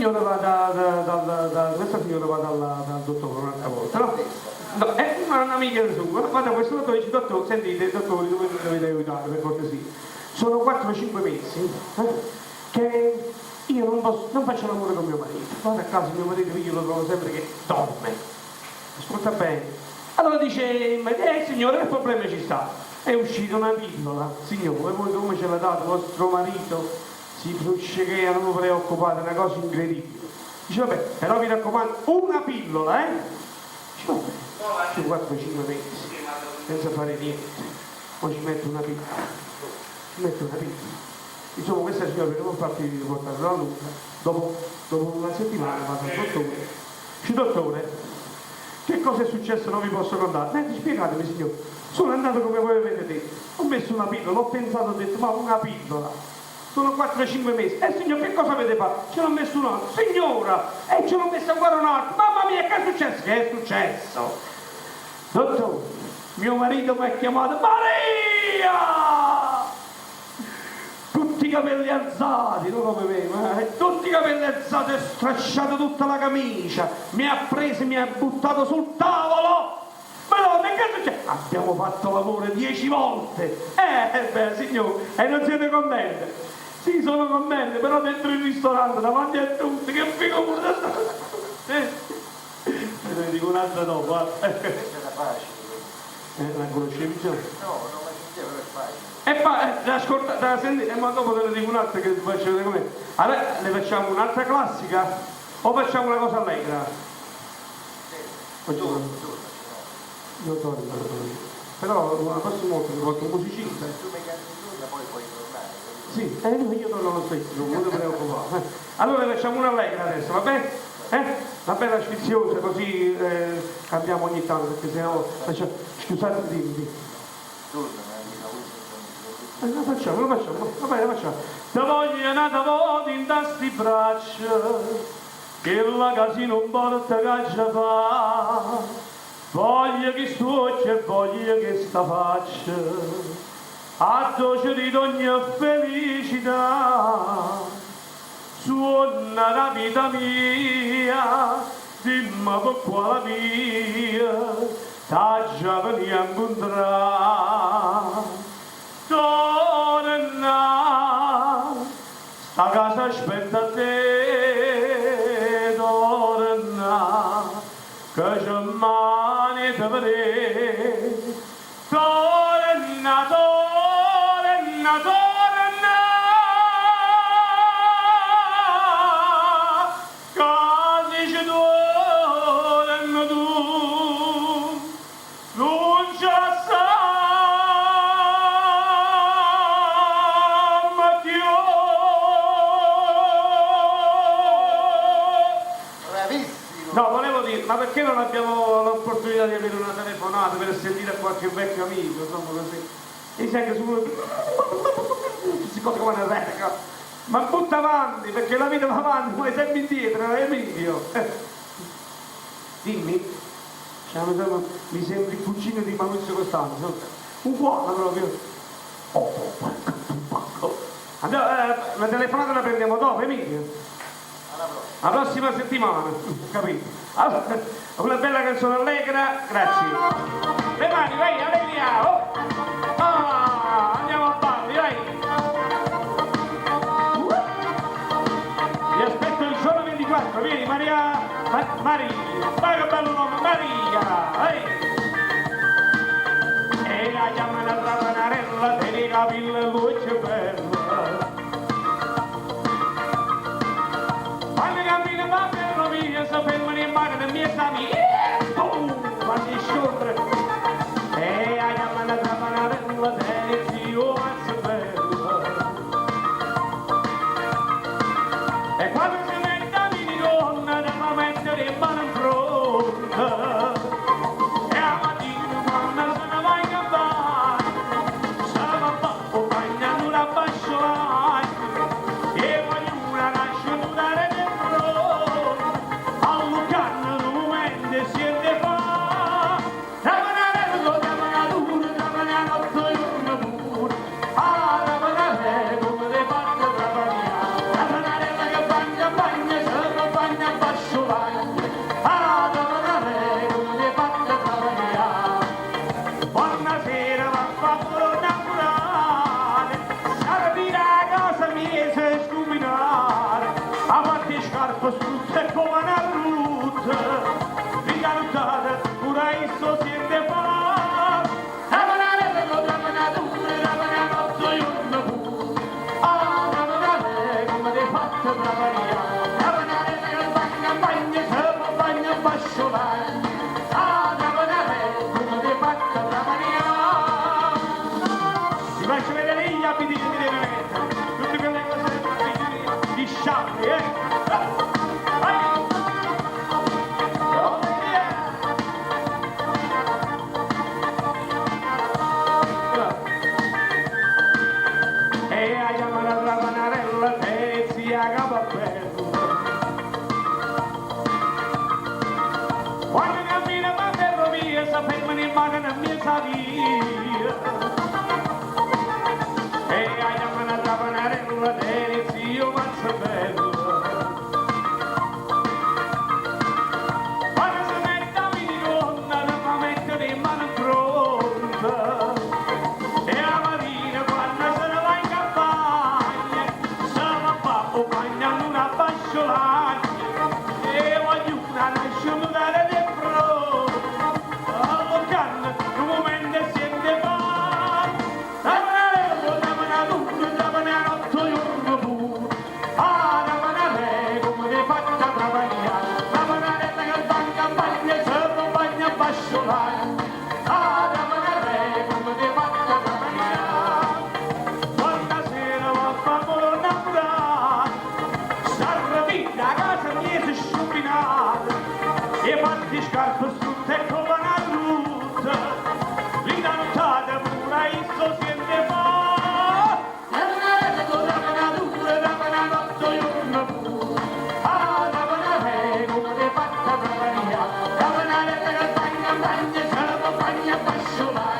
signore va questa signora va dal dottore un'altra volta, no? No, è un'amica del suo, va da questo dottore e dice, dottore, sentite, dottore, dove mi dovete aiutare per cortesia? Sono 4-5 mesi che io non faccio l'amore con mio marito, vado a casa mio marito, io lo trovo sempre che dorme, ascolta bene. Allora dice, signore, che problema ci sta? È uscita una pillola, signore, voi come ce l'ha dato vostro marito? Si che non vi preoccupate, è una cosa incredibile. Dice, vabbè, però mi raccomando, una pillola, Dice, vabbè, 4-5 mesi, senza fare niente, poi ci metto una pillola, Insomma, questa signora per non farti portare la lunga, dopo una settimana vado al dottore. Dice, dottore, che cosa è successo non vi posso contare? Spiegatemi, signore. Sono andato come voi avete detto, ho messo una pillola, ho pensato, ho detto, ma una pillola? Sono 4-5 mesi. Signor, che cosa avete fatto? Ce l'ho messo un altro. Signora, ce l'ho messo ancora un altro. Mamma mia, che è successo? Che è successo? Dottore, mio marito mi ha chiamato Maria! Tutti i capelli alzati, non come me, ma tutti i capelli alzati, è strasciato tutta la camicia, mi ha preso, mi ha buttato sul tavolo. Madonna, che succede? Abbiamo fatto l'amore 10 volte. Beh, signore, e non siete contenti? Sì, sono contenti, però dentro il ristorante, davanti a tutti, che figura! Ne dico un'altra dopo, guarda. Questa era facile. La conoscevi già? No, non la sentivo, è facile. Ascolta, senti, ma dopo te ne dico un'altra che vi faccio vedere com'è. Allora, le facciamo un'altra classica? O facciamo una cosa allegra? Io torno, però la prossima volta mi porto un musicista. Se tu mi canti nulla poi puoi tornare. Sì, io torno lo stesso, non ti preoccupare. Allora facciamo una allegra adesso, va bene? Una bella sfiziosa, così cambiamo ogni tanto, perché sennò scusate, dimmi. Lo facciamo, va bene, lo facciamo. Ti voglio nata volta in tasti braccia, che la casa non porta caccia fa. Voglio che stuoccia e voglio che sta faccia, a dolce di ogni felicità. Suona la vita mia, dimmi per quale via, ta già veniamo a incontrare. Torna, sta casa aspetta te, torna, che c'è mani te vedere. Torna, torna, torna, casi ci torna tu, non c'è No, volevo dire, ma perché non abbiamo l'opportunità di avere una telefonata per sentire qualche vecchio amico, insomma così? E sai che su si cosa come una reca, ma butta avanti, perché la vita va avanti, poi sempre indietro, non è meglio. Dimmi, mi sembri il cugino di Maurizio Costanzo, uguale proprio. Andiamo, la telefonata la prendiamo dopo, Emilio. La prossima settimana, capito? Allora, una bella canzone allegra, grazie. Le mani, vai, allegria! Oh. Andiamo a balli, vai! Vi aspetto il giorno 24, vieni Maria, Maria, vai che bello nome, Maria, vai! E la chiama la ravanarella, te ne capille luce bella. Sapendo in mano del mio amico, ma si sciopre, e a chiamare la trapanarella del zio Azzabella. E quando si mette a di donna, devo mettere in mano in fronte, e a mattina quando se ne va in campagna, se ne va bagnando una bascia. scarpe tutte come una brutta, ricalutate, pure isso siete fa. Ti faccio vedere gli abiti che mi devi mettere, tutte quelle cose di sciarpe, Vai! Oh, yeah! E a chiamare la panarella e si agava bello. Quando cammina per ferrovia, sapevano in mano la mia savia. E a chiamare la panarella e si io mazzo bello. Quando si mette a mi donna, la fa mettere in mano pronta. E a Marina quando se ne va in campagna, se la fa o bagna in una basciolagna. E voglio una nasciuta di pro, allo canna, un momento siete fa. Davano a lungo, davano a 8 giorni pure. Ah, davano a lei come ti fatta travagliare. Davano a lei che va in campagna, se lo bagna a basciolare. Ah, davano a lei come ti fatta travagliare. Quando sera va a favore naturale, s'arrabina a casa mia si sciupinata. E fatti scarpe tutte come una brutta, ridantate pure isso siete fa. Come